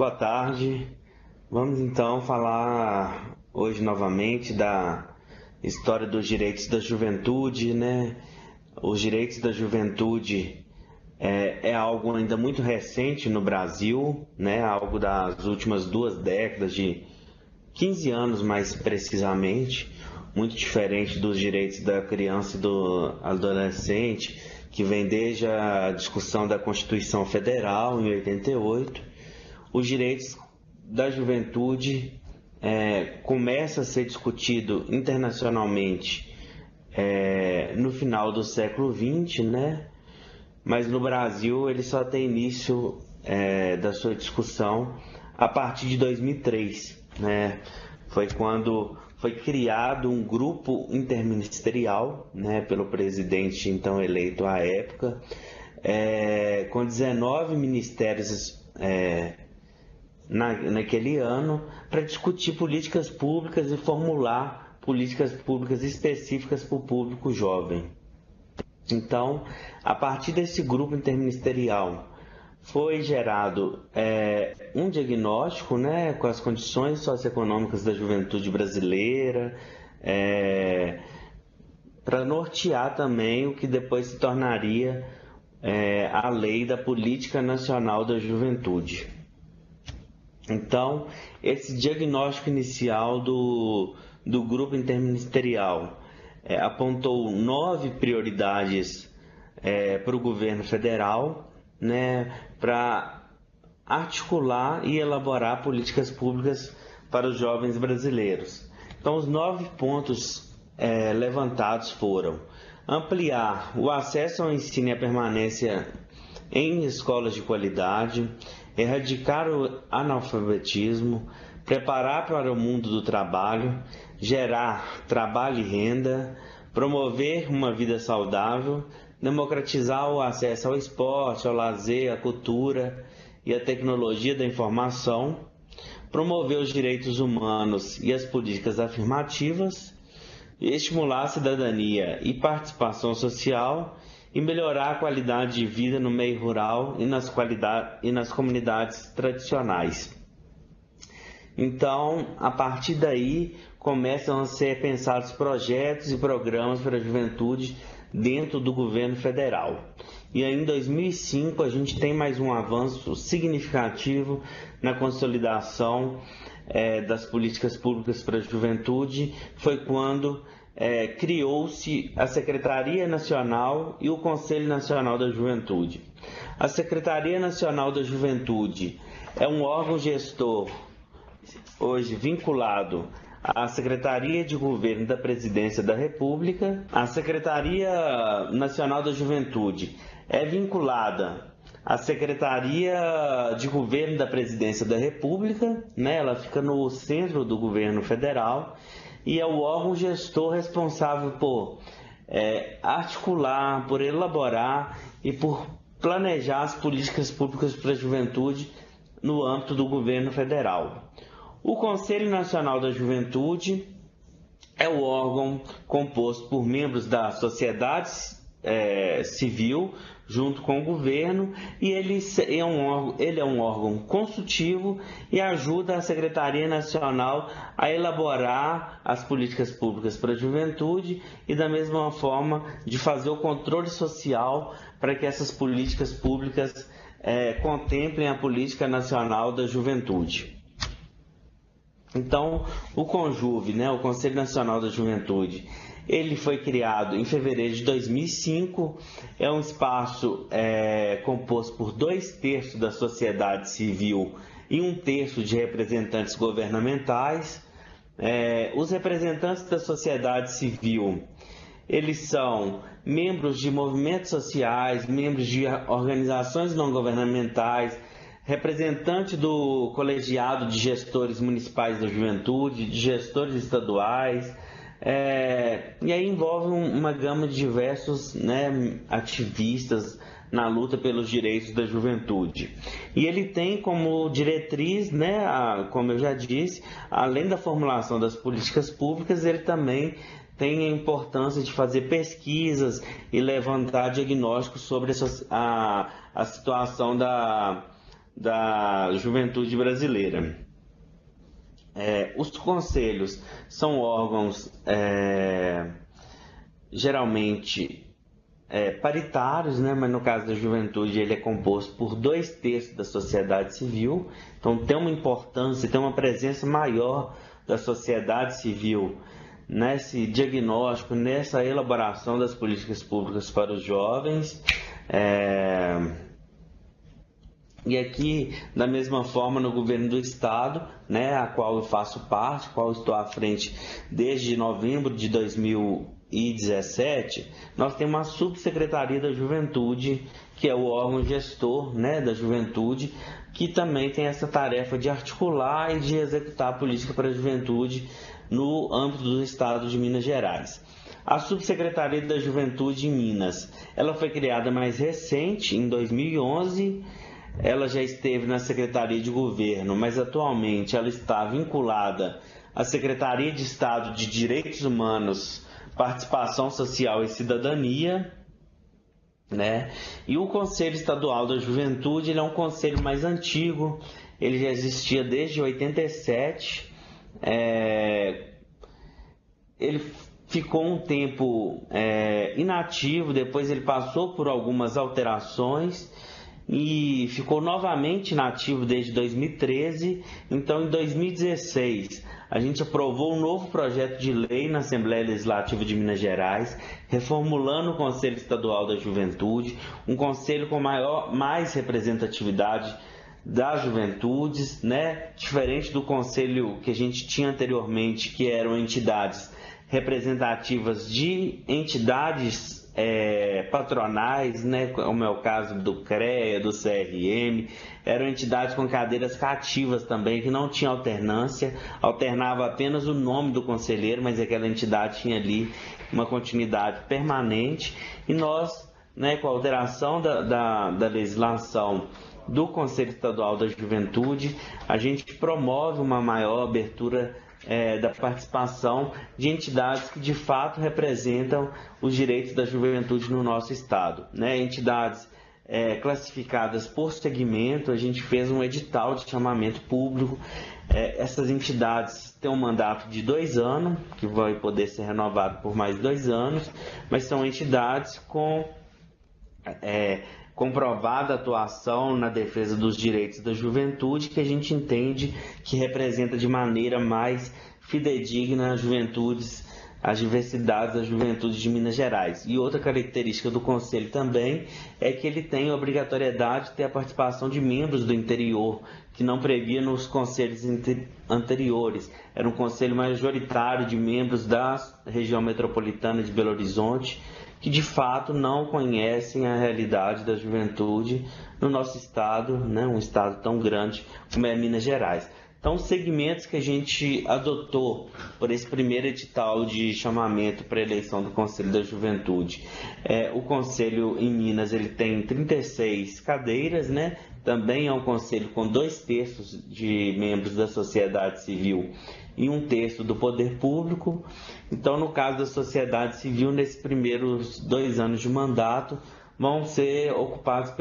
boa tarde. Vamos então falar hoje novamente da história dos direitos da juventude, né? Os direitos da juventude é algo ainda muito recente no Brasil, né? Algo das últimas 2 décadas, de 15 anos mais precisamente, muito diferente dos direitos da criança e do adolescente, que vem desde a discussão da Constituição Federal em 88. Os direitos da juventude começa a ser discutido internacionalmente no final do século XX, né? Mas no Brasil ele só tem início da sua discussão a partir de 2003, né? Foi quando foi criado um grupo interministerial, né, pelo presidente então eleito à época, com 19 ministérios naquele ano, para discutir políticas públicas e formular políticas públicas específicas para o público jovem. Então, a partir desse grupo interministerial, foi gerado um diagnóstico, né, com as condições socioeconômicas da juventude brasileira, para nortear também o que depois se tornaria a lei da Política Nacional da Juventude. Então, esse diagnóstico inicial do grupo interministerial apontou 9 prioridades para o governo federal, né, para articular e elaborar políticas públicas para os jovens brasileiros. Então, os 9 pontos levantados foram: ampliar o acesso ao ensino e à permanência em escolas de qualidade, erradicar o analfabetismo, preparar para o mundo do trabalho, gerar trabalho e renda, promover uma vida saudável, democratizar o acesso ao esporte, ao lazer, à cultura e à tecnologia da informação, promover os direitos humanos e as políticas afirmativas, estimular a cidadania e participação social e melhorar a qualidade de vida no meio rural e nas comunidades tradicionais. Então, a partir daí, começam a ser pensados projetos e programas para a juventude dentro do governo federal. E aí, em 2005, a gente tem mais um avanço significativo na consolidação das políticas públicas para a juventude. Foi quando criou-se a Secretaria Nacional e o Conselho Nacional da Juventude. A Secretaria Nacional da Juventude é um órgão gestor, hoje vinculado à Secretaria de Governo da Presidência da República. A Secretaria Nacional da Juventude é vinculada à Secretaria de Governo da Presidência da República, né? Ela fica no centro do governo federal e é o órgão gestor responsável por articular, por elaborar e por planejar as políticas públicas para a juventude no âmbito do governo federal. O Conselho Nacional da Juventude é o órgão composto por membros da sociedade civil, junto com o governo, e ele é um órgão consultivo e ajuda a Secretaria Nacional a elaborar as políticas públicas para a juventude e, da mesma forma, de fazer o controle social para que essas políticas públicas contemplem a Política Nacional da Juventude. Então, o CONJUVE, né, o Conselho Nacional da Juventude, ele foi criado em fevereiro de 2005, é um espaço composto por 2/3 da sociedade civil e 1/3 de representantes governamentais. Os representantes da sociedade civil, eles são membros de movimentos sociais, membros de organizações não governamentais, representante do colegiado de gestores municipais da juventude, de gestores estaduais, e aí envolve uma gama de diversos, né, ativistas na luta pelos direitos da juventude. E ele tem como diretriz, né, como eu já disse, além da formulação das políticas públicas, ele também tem a importância de fazer pesquisas e levantar diagnósticos sobre a situação da juventude brasileira. Os conselhos são órgãos geralmente paritários, né? Mas no caso da juventude ele é composto por 2/3 da sociedade civil, então tem uma importância, tem uma presença maior da sociedade civil nesse diagnóstico, nessa elaboração das políticas públicas para os jovens. E aqui, da mesma forma, no governo do estado, né, a qual eu faço parte, a qual estou à frente desde novembro de 2017, nós temos uma subsecretaria da juventude, que é o órgão gestor, né, da juventude, que também tem essa tarefa de articular e de executar a política para a juventude no âmbito do estado de Minas Gerais. A Subsecretaria da Juventude em Minas, ela foi criada mais recente, em 2011, ela já esteve na Secretaria de Governo, mas atualmente ela está vinculada à Secretaria de Estado de Direitos Humanos, Participação Social e Cidadania, né? E o Conselho Estadual da Juventude, ele é um conselho mais antigo, ele já existia desde 87, ele ficou um tempo inativo, depois ele passou por algumas alterações e ficou novamente inativo desde 2013. Então, em 2016, a gente aprovou um novo projeto de lei na Assembleia Legislativa de Minas Gerais, reformulando o Conselho Estadual da Juventude, um conselho com mais representatividade das juventudes, né? Diferente do conselho que a gente tinha anteriormente, que eram entidades representativas de entidades patronais, né, como é o caso do CREA, do CRM, eram entidades com cadeiras cativas também, que não tinha alternância, alternava apenas o nome do conselheiro, mas aquela entidade tinha ali uma continuidade permanente. E nós, né, com a alteração da legislação do Conselho Estadual da Juventude, a gente promove uma maior abertura da participação de entidades que de fato representam os direitos da juventude no nosso estado, né? Entidades classificadas por segmento, a gente fez um edital de chamamento público. Essas entidades têm um mandato de 2 anos, que vai poder ser renovado por mais 2 anos, mas são entidades com comprovada atuação na defesa dos direitos da juventude, que a gente entende que representa de maneira mais fidedigna as diversidades das juventudes de Minas Gerais. E outra característica do Conselho também é que ele tem a obrigatoriedade de ter a participação de membros do interior, que não previa nos conselhos anteriores. Era um conselho majoritário de membros da região metropolitana de Belo Horizonte, que de fato não conhecem a realidade da juventude no nosso estado, né? Um estado tão grande como é Minas Gerais. Então, os segmentos que a gente adotou por esse primeiro edital de chamamento para a eleição do Conselho da Juventude. O Conselho em Minas ele tem 36 cadeiras, né? Também é um conselho com 2/3 de membros da sociedade civil e 1/3 do poder público. Então, no caso da sociedade civil, nesses primeiros 2 anos de mandato, vão ser ocupados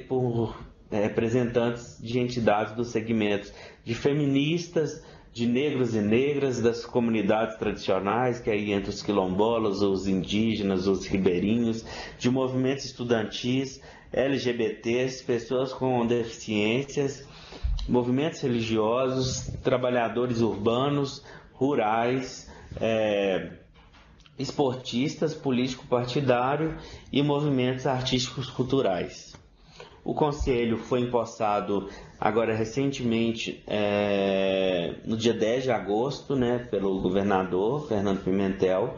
por representantes de entidades dos segmentos de feministas, de negros e negras, das comunidades tradicionais, que aí entre os quilombolas, os indígenas, os ribeirinhos, de movimentos estudantis, LGBTs, pessoas com deficiências, movimentos religiosos, trabalhadores urbanos, rurais, esportistas, político-partidário e movimentos artísticos culturais. O Conselho foi empossado agora recentemente, no dia 10 de agosto, né, pelo governador Fernando Pimentel,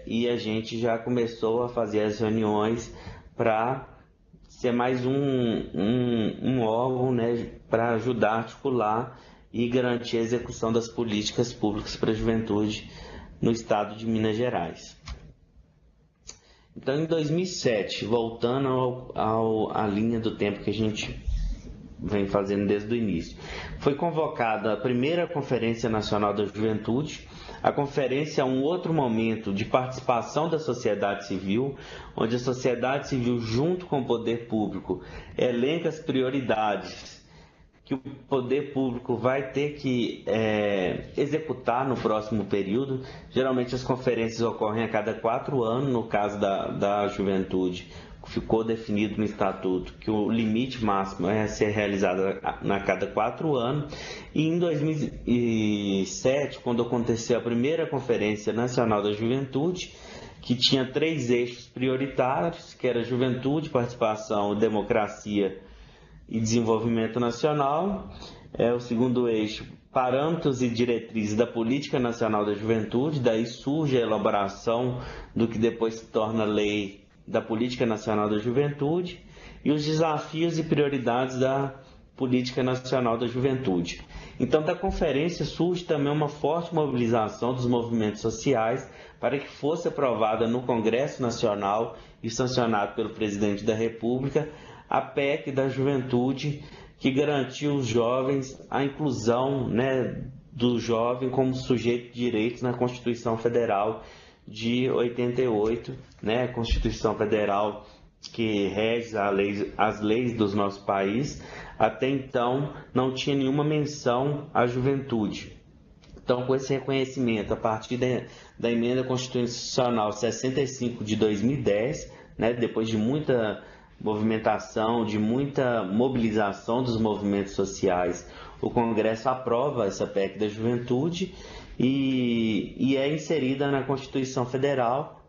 e a gente já começou a fazer as reuniões para ser mais um órgão, né, para ajudar a articular e garantir a execução das políticas públicas para a juventude no estado de Minas Gerais. Então, em 2007, voltando à linha do tempo que a gente vem fazendo desde o início. Foi convocada a primeira Conferência Nacional da Juventude. A conferência é um outro momento de participação da sociedade civil, onde a sociedade civil, junto com o poder público, elenca as prioridades que o poder público vai ter que executar no próximo período. Geralmente as conferências ocorrem a cada 4 anos, no caso da juventude. Ficou definido no Estatuto que o limite máximo é ser realizado a cada 4 anos. E em 2007, quando aconteceu a primeira Conferência Nacional da Juventude, que tinha 3 eixos prioritários, que era juventude, participação, democracia e desenvolvimento nacional. O segundo eixo, parâmetros e diretrizes da Política Nacional da Juventude. Daí surge a elaboração do que depois se torna lei da Política Nacional da Juventude, e os desafios e prioridades da Política Nacional da Juventude. Então, da conferência surge também uma forte mobilização dos movimentos sociais para que fosse aprovada no Congresso Nacional e sancionada pelo Presidente da República a PEC da Juventude, que garantiu aos jovens a inclusão, do jovem como sujeito de direitos na Constituição Federal de 88, a Constituição Federal que rege as leis do nosso país. Até então não tinha nenhuma menção à juventude. Então, com esse reconhecimento, a partir da Emenda Constitucional 65 de 2010, depois de muita movimentação, de muita mobilização dos movimentos sociais, o Congresso aprova essa PEC da Juventude e é inserida na Constituição Federal,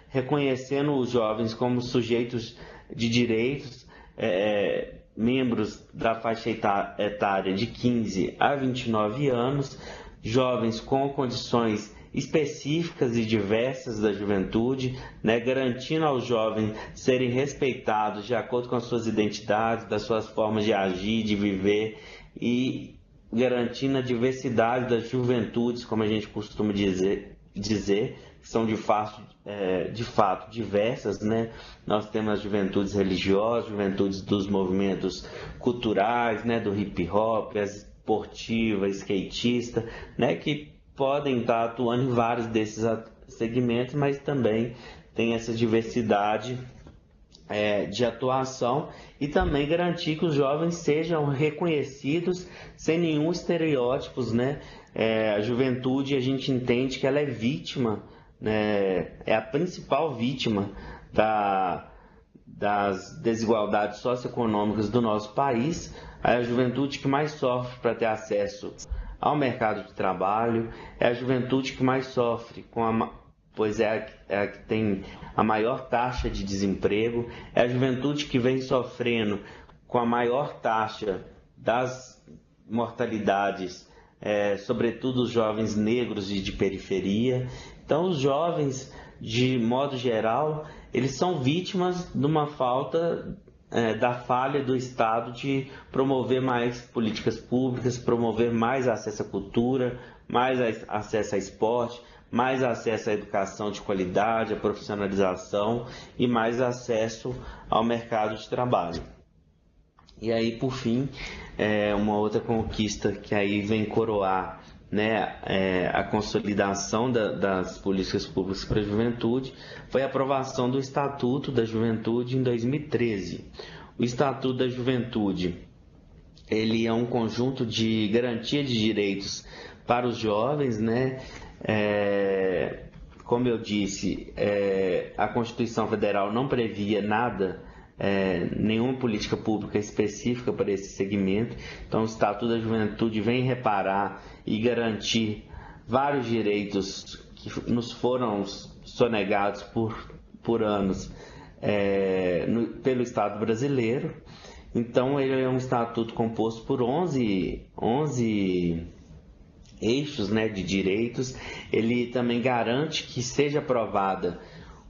reconhecendo os jovens como sujeitos de direitos, membros da faixa etária de 15 a 29 anos, jovens com condições específicas e diversas da juventude, garantindo aos jovens serem respeitados de acordo com as suas identidades, das suas formas de agir, de viver, e garantindo a diversidade das juventudes, como a gente costuma dizer que são de fato diversas, Nós temos as juventudes religiosas, juventudes dos movimentos culturais, do hip hop, as esportivas, skatista, que podem estar atuando em vários desses segmentos, mas também tem essa diversidade de atuação, e também garantir que os jovens sejam reconhecidos sem nenhum estereótipos, A juventude, a gente entende que ela é vítima, é a principal vítima das desigualdades socioeconômicas do nosso país. É a juventude que mais sofre para ter acesso ao mercado de trabalho, é a juventude que mais sofre pois é a que tem a maior taxa de desemprego, é a juventude que vem sofrendo com a maior taxa das mortalidades, sobretudo os jovens negros e de periferia. Então, os jovens, de modo geral, eles são vítimas de uma falta da falha do Estado de promover mais políticas públicas, promover mais acesso à cultura, mais acesso a esporte, mais acesso à educação de qualidade, à profissionalização e mais acesso ao mercado de trabalho. E aí, por fim, uma outra conquista que aí vem coroar a consolidação das políticas públicas para a juventude foi a aprovação do Estatuto da Juventude em 2013. O Estatuto da Juventude, ele é um conjunto de garantia de direitos para os jovens, Como eu disse, a Constituição Federal não previa nada, nenhuma política pública específica para esse segmento. Então, o Estatuto da Juventude vem reparar e garantir vários direitos que nos foram sonegados por anos pelo Estado brasileiro. Então, ele é um estatuto composto por 11 eixos, de direitos. Ele também garante que seja aprovada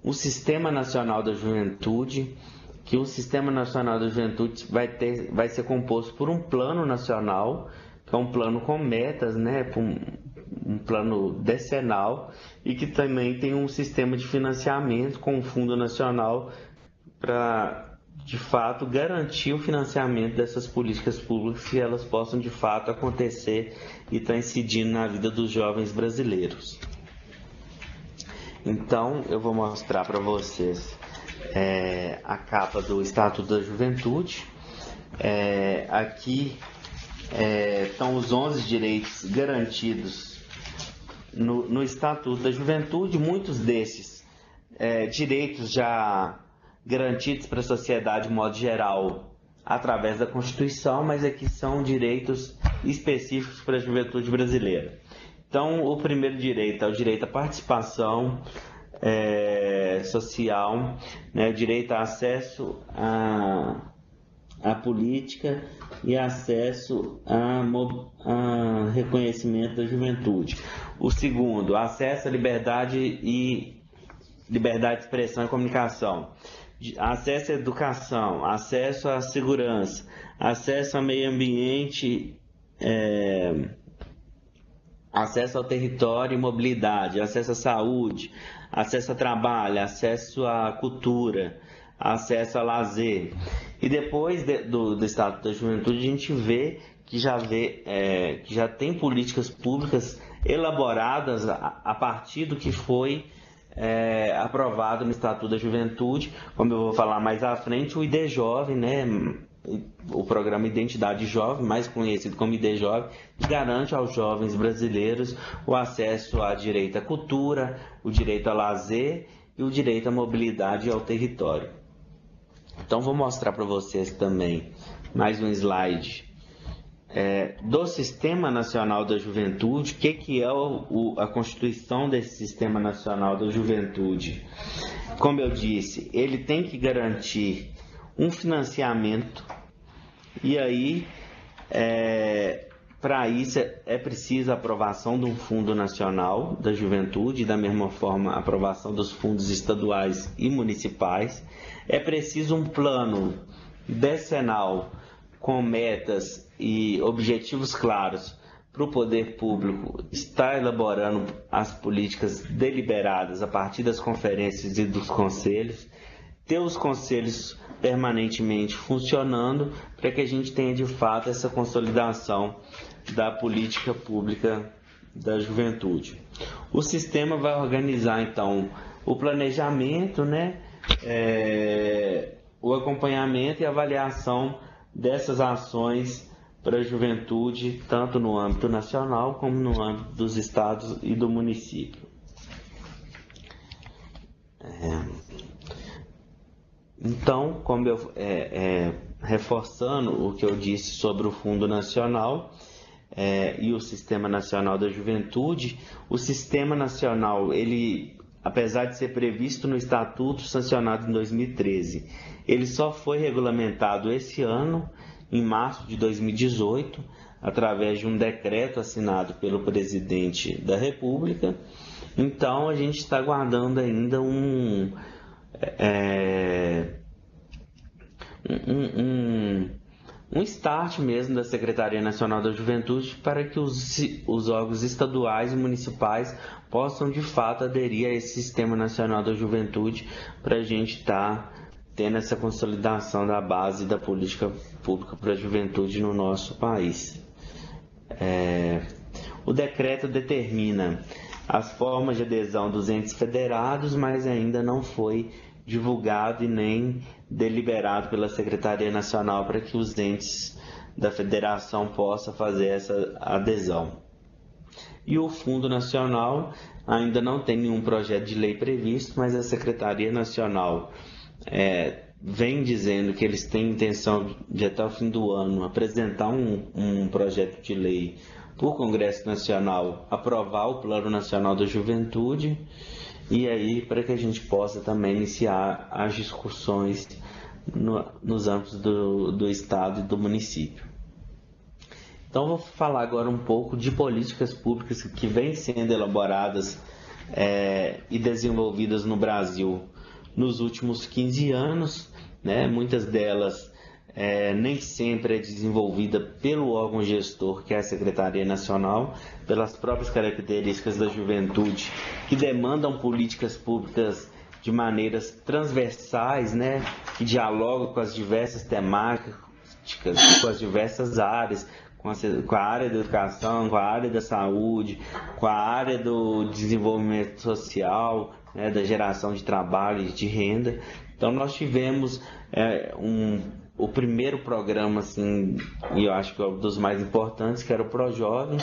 o Sistema Nacional da Juventude, que o Sistema Nacional da Juventude vai ser composto por um plano nacional, que é um plano com metas, um plano decenal, e que também tem um sistema de financiamento com o Fundo Nacional para de fato, garantir o financiamento dessas políticas públicas, que elas possam, de fato, acontecer e estar incidindo na vida dos jovens brasileiros. Então, eu vou mostrar para vocês a capa do Estatuto da Juventude. Aqui estão os 11 direitos garantidos no Estatuto da Juventude, muitos desses direitos já garantidos para a sociedade de modo geral através da Constituição, mas aqui são direitos específicos para a juventude brasileira. Então, o primeiro direito é o direito à participação social, né, o direito a acesso à política e acesso a reconhecimento da juventude. O segundo, acesso à liberdade de expressão e comunicação, acesso à educação, acesso à segurança, acesso ao meio ambiente, acesso ao território e mobilidade, acesso à saúde, acesso ao trabalho, acesso à cultura, acesso a lazer. E depois do Estatuto da Juventude, a gente vê que já tem políticas públicas elaboradas a partir do que foi aprovado no Estatuto da Juventude, como eu vou falar mais à frente, o ID Jovem, né, o programa Identidade Jovem, mais conhecido como ID Jovem, garante aos jovens brasileiros o acesso à direito à cultura, o direito ao lazer e o direito à mobilidade e ao território. Então, vou mostrar para vocês também mais um slide do Sistema Nacional da Juventude. O que é a constituição desse Sistema Nacional da Juventude? Como eu disse, ele tem que garantir um financiamento, e aí, para isso, é preciso a aprovação de um Fundo Nacional da Juventude, da mesma forma, a aprovação dos fundos estaduais e municipais. É preciso um plano decenal com metas e objetivos claros para o poder público estar elaborando as políticas deliberadas a partir das conferências e dos conselhos, ter os conselhos permanentemente funcionando para que a gente tenha de fato essa consolidação da política pública da juventude. O sistema vai organizar então o planejamento, né, o acompanhamento e avaliação dessas ações para a juventude, tanto no âmbito nacional como no âmbito dos estados e do município. Então, como reforçando o que eu disse sobre o Fundo Nacional e o Sistema Nacional da Juventude, o Sistema Nacional, ele, apesar de ser previsto no Estatuto sancionado em 2013, ele só foi regulamentado esse ano, em março de 2018, através de um decreto assinado pelo presidente da República. Então, a gente está aguardando ainda um start mesmo da Secretaria Nacional da Juventude para que os órgãos estaduais e municipais possam de fato aderir a esse Sistema Nacional da Juventude, para a gente estar tendo essa consolidação da base da política pública para a juventude no nosso país. O decreto determina as formas de adesão dos entes federados, mas ainda não foi divulgado e nem deliberado pela Secretaria Nacional para que os entes da federação possam fazer essa adesão. E o Fundo Nacional ainda não tem nenhum projeto de lei previsto, mas a Secretaria Nacional vem dizendo que eles têm intenção de até o fim do ano apresentar um projeto de lei para o Congresso Nacional, aprovar o Plano Nacional da Juventude, e aí para que a gente possa também iniciar as discussões nos âmbitos do Estado e do município. Então, vou falar agora um pouco de políticas públicas que vêm sendo elaboradas e desenvolvidas no Brasil nos últimos 15 anos, né? Muitas delas nem sempre é desenvolvida pelo órgão gestor, que é a Secretaria Nacional, pelas próprias características da juventude, que demandam políticas públicas de maneiras transversais, né, que dialogam com as diversas temáticas, com as diversas áreas, com a área da educação, com a área da saúde, com a área do desenvolvimento social, né, da geração de trabalho e de renda. Então nós tivemos o primeiro programa, assim, e eu acho que é um dos mais importantes, que era o ProJovem,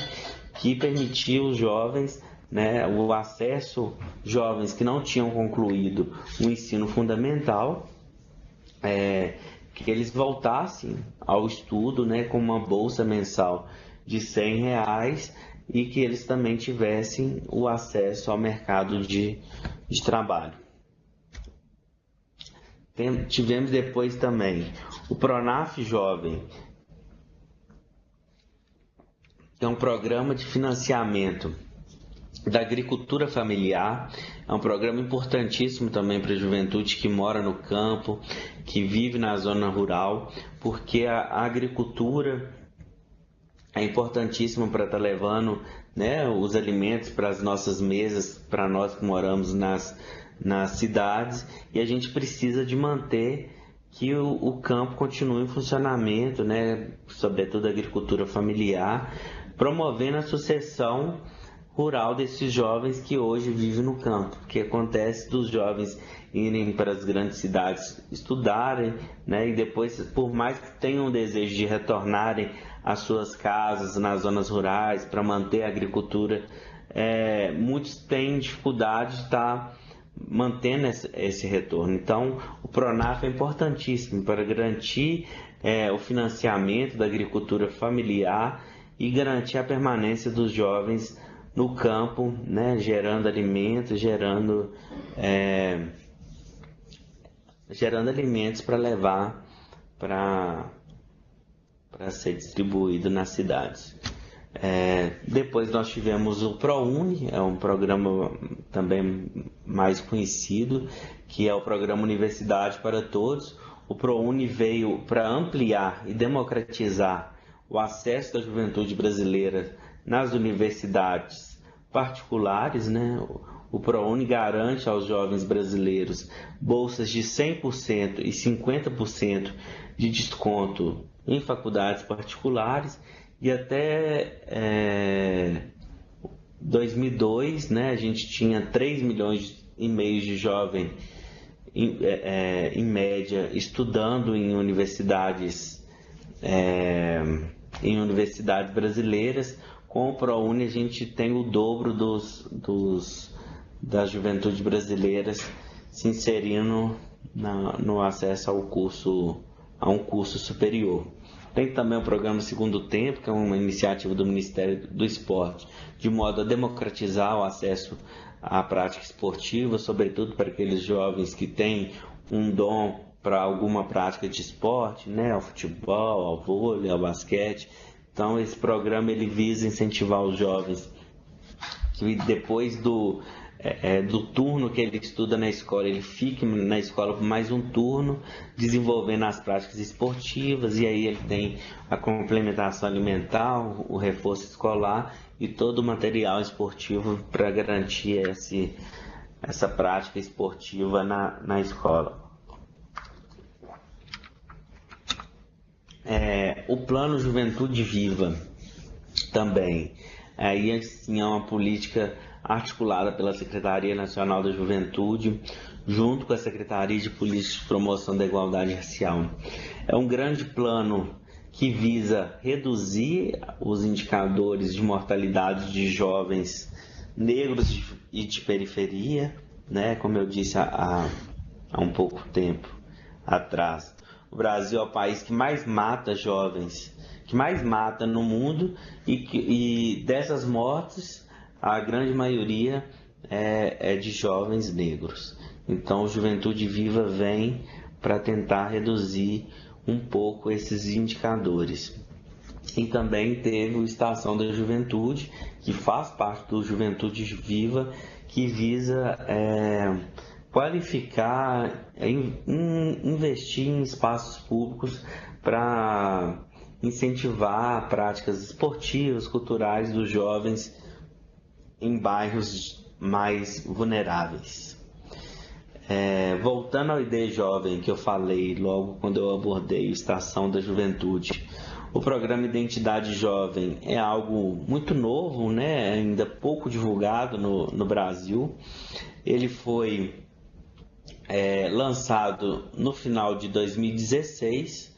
que permitia os jovens, né, o acesso, jovens que não tinham concluído o ensino fundamental, que eles voltassem ao estudo, né, com uma bolsa mensal de R$ 100 e que eles também tivessem o acesso ao mercado de trabalho. Tivemos depois também o Pronaf Jovem, que é um programa de financiamento da agricultura familiar. É um programa importantíssimo também para a juventude que mora no campo, que vive na zona rural, porque a agricultura é importantíssima para estar levando, né, os alimentos para as nossas mesas, para nós que moramos nas cidades, e a gente precisa de manter que o campo continue em funcionamento, né, sobretudo a agricultura familiar, promovendo a sucessão rural desses jovens que hoje vivem no campo, que acontece dos jovens irem para as grandes cidades estudarem, né, e depois, por mais que tenham o desejo de retornarem às suas casas nas zonas rurais para manter a agricultura, muitos têm dificuldade de estar mantendo esse retorno. Então, o Pronaf é importantíssimo para garantir o financiamento da agricultura familiar e garantir a permanência dos jovens no campo, né, gerando alimentos, gerando alimentos para levar para ser distribuído nas cidades. Depois nós tivemos o ProUni, é um programa também mais conhecido, que é o programa Universidade para Todos. O ProUni veio para ampliar e democratizar o acesso da juventude brasileira nas universidades particulares, né? O ProUni garante aos jovens brasileiros bolsas de 100% e 50% de desconto em faculdades particulares, e até 2002, né, a gente tinha 3,5 milhões de jovens, em média, estudando em universidades brasileiras. Com o ProUni a gente tem o dobro das juventudes brasileiras se inserindo no acesso a um curso superior. Tem também o programa Segundo Tempo, que é uma iniciativa do Ministério do Esporte, de modo a democratizar o acesso à prática esportiva, sobretudo para aqueles jovens que têm um dom para alguma prática de esporte, né, ao futebol, ao vôlei, ao basquete. Então, esse programa ele visa incentivar os jovens que depois do turno que ele estuda na escola, ele fique na escola por mais um turno, desenvolvendo as práticas esportivas, e aí ele tem a complementação alimentar, o reforço escolar e todo o material esportivo para garantir essa prática esportiva na escola. O Plano Juventude Viva também. Aí assim, é uma política articulada pela Secretaria Nacional da Juventude, junto com a Secretaria de Política de Promoção da Igualdade Racial. É um grande plano que visa reduzir os indicadores de mortalidade de jovens negros e de periferia, né? Como eu disse há um pouco tempo atrás. O Brasil é o país que mais mata jovens, que mais mata no mundo, e dessas mortes, a grande maioria é de jovens negros. Então, Juventude Viva vem para tentar reduzir um pouco esses indicadores. E também teve o Estação da Juventude, que faz parte do Juventude Viva, que visa qualificar, investir em espaços públicos para incentivar práticas esportivas, culturais dos jovens em bairros mais vulneráveis. Voltando ao ID Jovem, que eu falei logo quando eu abordei a Estação da Juventude, o programa Identidade Jovem é algo muito novo, né? Ainda pouco divulgado no Brasil. Ele foi lançado no final de 2016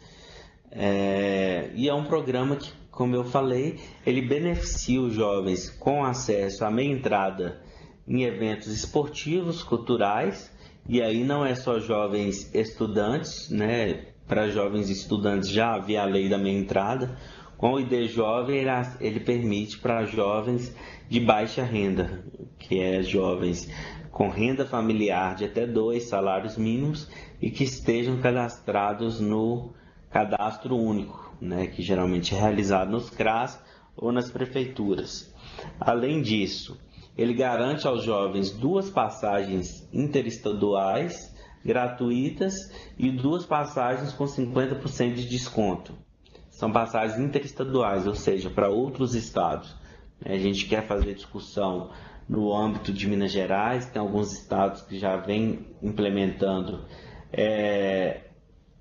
e é um programa que, como eu falei, ele beneficia os jovens com acesso à meia entrada em eventos esportivos, culturais, e aí não é só jovens estudantes, né? Para jovens estudantes já havia a lei da meia entrada. Com o ID Jovem, ele permite para jovens de baixa renda, que é jovens com renda familiar de até 2 salários mínimos e que estejam cadastrados no Cadastro Único, né, que geralmente é realizado nos CRAS ou nas prefeituras. Além disso, ele garante aos jovens 2 passagens interestaduais gratuitas e 2 passagens com 50% de desconto. São passagens interestaduais, ou seja, para outros estados. A gente quer fazer discussão no âmbito de Minas Gerais, tem alguns estados que já vêm implementando,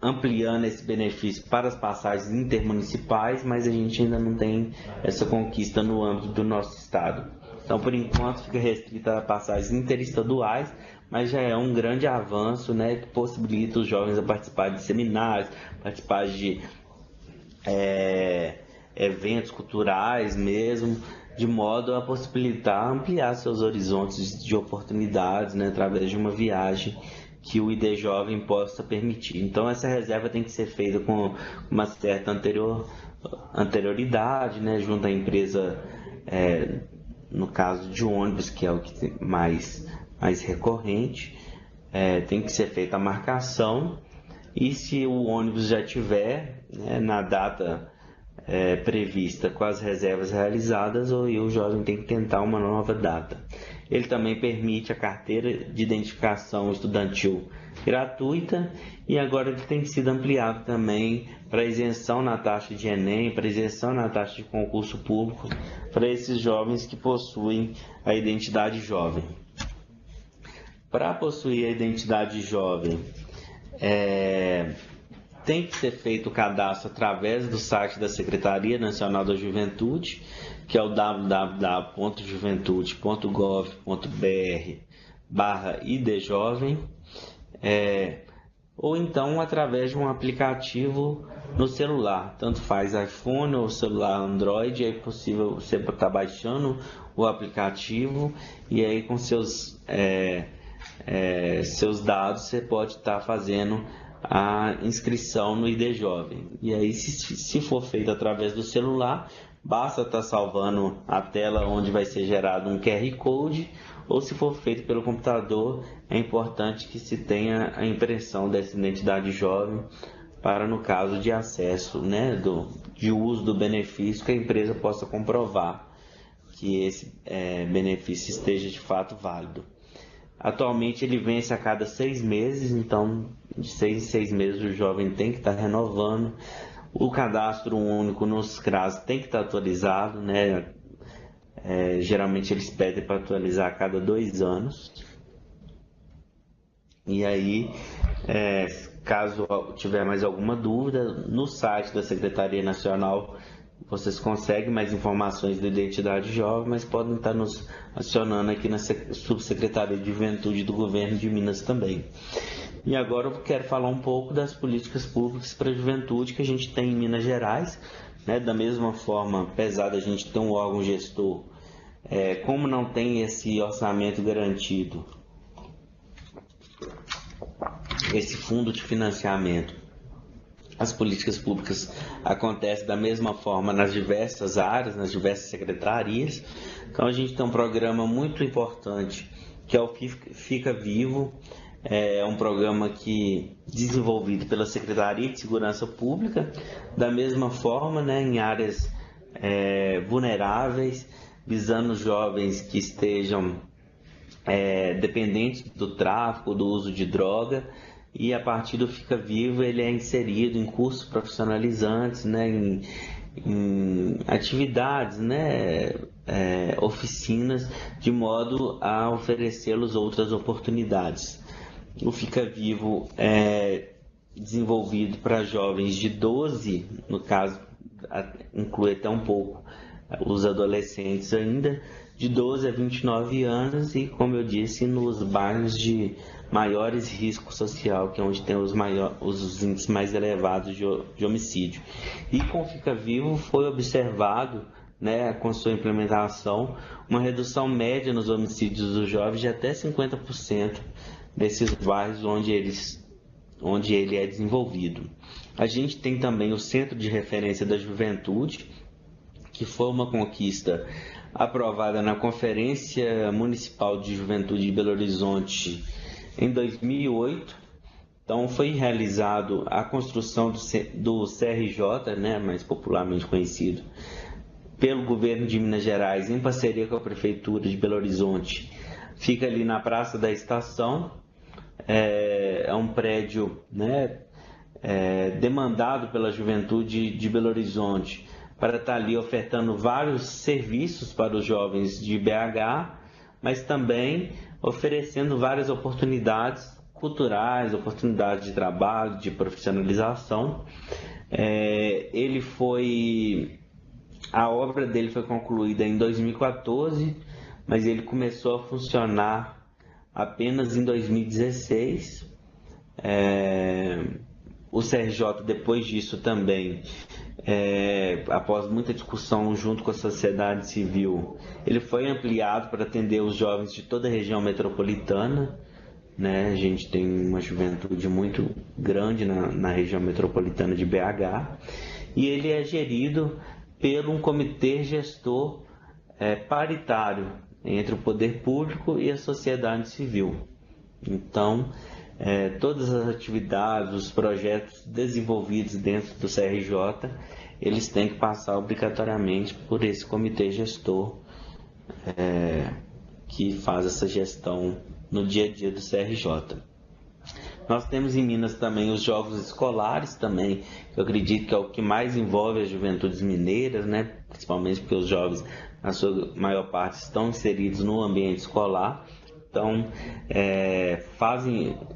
ampliando esse benefício para as passagens intermunicipais, mas a gente ainda não tem essa conquista no âmbito do nosso estado. Então, por enquanto, fica restrita a passagens interestaduais, mas já é um grande avanço, né, que possibilita os jovens a participar de seminários, participar de eventos culturais mesmo, de modo a possibilitar ampliar seus horizontes de oportunidades, né, através de uma viagem que o ID Jovem possa permitir. Então, essa reserva tem que ser feita com uma certa anterioridade, né, junto à empresa, no caso de ônibus, que é o que mais recorrente, tem que ser feita a marcação, e se o ônibus já tiver, né, na data prevista com as reservas realizadas, o jovem tem que tentar uma nova data. Ele também permite a carteira de identificação estudantil gratuita, e agora ele tem sido ampliado também para isenção na taxa de Enem, para isenção na taxa de concurso público, para esses jovens que possuem a identidade jovem. Para possuir a identidade jovem, tem que ser feito o cadastro através do site da Secretaria Nacional da Juventude, que é o www.juventude.gov.br/idjovem, ou então através de um aplicativo no celular, tanto faz iPhone ou celular Android. É possível você estar baixando o aplicativo e aí com seus dados você pode estar fazendo a inscrição no ID Jovem. E aí, se for feito através do celular, basta estar salvando a tela onde vai ser gerado um QR Code, ou se for feito pelo computador, é importante que se tenha a impressão dessa identidade jovem para, no caso de acesso, né, de uso do benefício, que a empresa possa comprovar que esse benefício esteja de fato válido. Atualmente ele vence a cada 6 meses, então de 6 em 6 meses o jovem tem que estar renovando. O cadastro único nos CRAS tem que estar atualizado, né? Geralmente eles pedem para atualizar a cada 2 anos. E aí, caso tiver mais alguma dúvida, no site da Secretaria Nacional vocês conseguem mais informações da identidade jovem, mas podem estar nos acionando aqui na Subsecretaria de Juventude do Governo de Minas também. E agora eu quero falar um pouco das políticas públicas para a juventude que a gente tem em Minas Gerais, né? Da mesma forma, apesar da gente ter um órgão gestor, como não tem esse orçamento garantido, esse fundo de financiamento, as políticas públicas acontecem da mesma forma nas diversas áreas, nas diversas secretarias. Então a gente tem um programa muito importante que é o Fica Vivo. É um programa desenvolvido pela Secretaria de Segurança Pública, da mesma forma, né, em áreas vulneráveis, visando jovens que estejam dependentes do tráfico, do uso de droga. E a partir do Fica Vivo ele é inserido em cursos profissionalizantes, né, em atividades, né, oficinas, de modo a oferecê-los outras oportunidades. O Fica Vivo é desenvolvido para jovens de 12, no caso, inclui até um pouco os adolescentes ainda, de 12 a 29 anos e, como eu disse, nos bairros de maiores risco social, que é onde tem os índices mais elevados de homicídio. E com o Fica Vivo foi observado, né, com sua implementação, uma redução média nos homicídios dos jovens de até 50% desses bairros onde ele é desenvolvido. A gente tem também o Centro de Referência da Juventude, que foi uma conquista aprovada na Conferência Municipal de Juventude de Belo Horizonte em 2008. Então foi realizado a construção do CRJ, né, mais popularmente conhecido, pelo governo de Minas Gerais, em parceria com a Prefeitura de Belo Horizonte. Fica ali na Praça da Estação. É um prédio, né, demandado pela juventude de Belo Horizonte para estar ali ofertando vários serviços para os jovens de BH, mas também oferecendo várias oportunidades culturais, oportunidades de trabalho, de profissionalização. A obra dele foi concluída em 2014, mas ele começou a funcionar apenas em 2016. O CRJ, depois disso também, após muita discussão junto com a sociedade civil, ele foi ampliado para atender os jovens de toda a região metropolitana, né? A gente tem uma juventude muito grande na região metropolitana de BH, e ele é gerido por um comitê gestor paritário entre o poder público e a sociedade civil. Então, todas as atividades, os projetos desenvolvidos dentro do CRJ, eles têm que passar obrigatoriamente por esse comitê gestor que faz essa gestão no dia a dia do CRJ. Nós temos em Minas também os jogos escolares também, que eu acredito que é o que mais envolve as juventudes mineiras, né? Principalmente porque os jovens, na sua maior parte, estão inseridos no ambiente escolar. Então,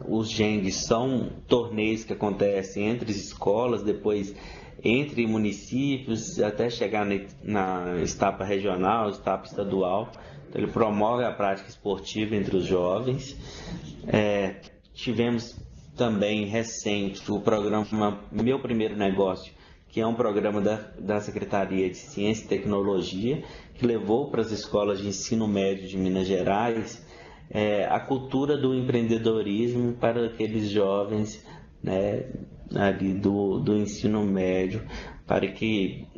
os GENGs são torneios que acontecem entre escolas, depois entre municípios, até chegar na etapa regional, etapa estadual. Então, ele promove a prática esportiva entre os jovens. Tivemos também recente o programa Meu Primeiro Negócio, que é um programa da Secretaria de Ciência e Tecnologia, que levou para as escolas de ensino médio de Minas Gerais a cultura do empreendedorismo para aqueles jovens, né, ali do ensino médio, para que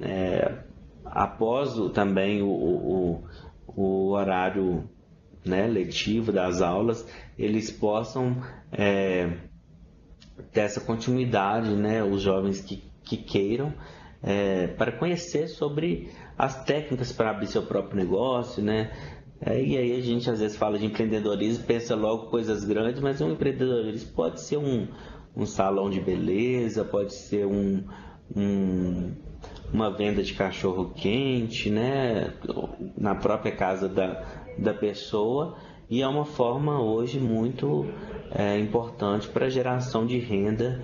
após também o horário, né, letivo das aulas, eles possam ter essa continuidade, né, os jovens que queiram, para conhecer sobre as técnicas para abrir seu próprio negócio, né? E aí a gente às vezes fala de empreendedorismo, pensa logo coisas grandes, mas um empreendedorismo pode ser um salão de beleza, pode ser uma venda de cachorro quente, né, na própria casa da pessoa, e é uma forma hoje muito importante para a geração de renda,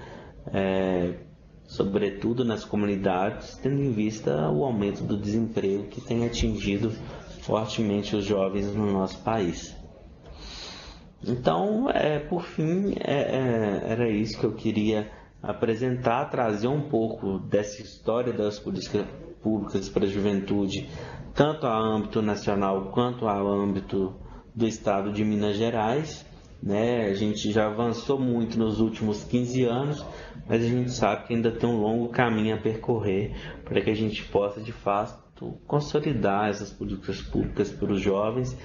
sobretudo nas comunidades, tendo em vista o aumento do desemprego que tem atingido fortemente os jovens no nosso país. Então, por fim, era isso que eu queria apresentar, trazer um pouco dessa história das políticas públicas para a juventude, tanto a âmbito nacional quanto a âmbito do estado de Minas Gerais, né? A gente já avançou muito nos últimos 15 anos, mas a gente sabe que ainda tem um longo caminho a percorrer para que a gente possa, de fato, consolidar essas políticas públicas para os jovens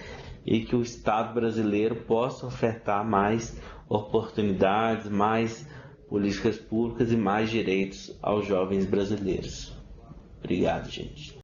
e que o Estado brasileiro possa ofertar mais oportunidades, mais políticas públicas e mais direitos aos jovens brasileiros. Obrigado, gente.